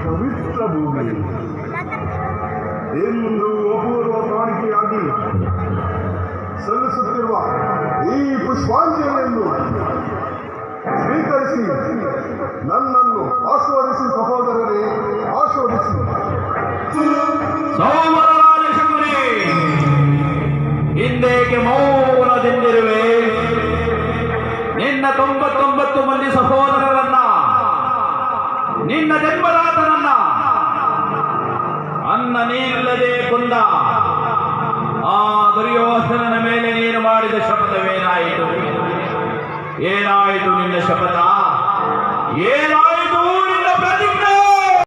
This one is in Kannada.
ಪವಿತ್ರ ಭೂಮಿ ಇಂದು ಅಪೂರ್ವ ಕಾಣಿಕೆಯಾಗಿ ಸಲ್ಲಿಸುತ್ತಿರುವ ಈ ಪುಷ್ಪಾಂಜಲಿಯನ್ನು ಸ್ವೀಕರಿಸಿ ನನ್ನನ್ನು ಆಶೀರ್ವದಿಸಿ ಸಹೋದರರೇ, ಆಶೀರ್ವದಿಸಿ. ಹಿಂದೇಕೆ ಮೌನದಿಂದಿರುವೆ? ನಿನ್ನ 99 ಮಂದಿ ಸಹೋದರರನ್ನ, ನಿನ್ನ ಜನ್ಮದಾತನನ್ನ ಅನ್ನ ನೀನಿಲ್ಲದೆ ಕೊಂದ ಆ ದುರ್ಯೋಧನನ ಮೇಲೆ ನೀನು ಮಾಡಿದ ಶಪಥವೇನಾಯಿತು? ಏನಾಯಿತು ನಿನ್ನ ಶಪಥ? ಏನಾಯಿತು?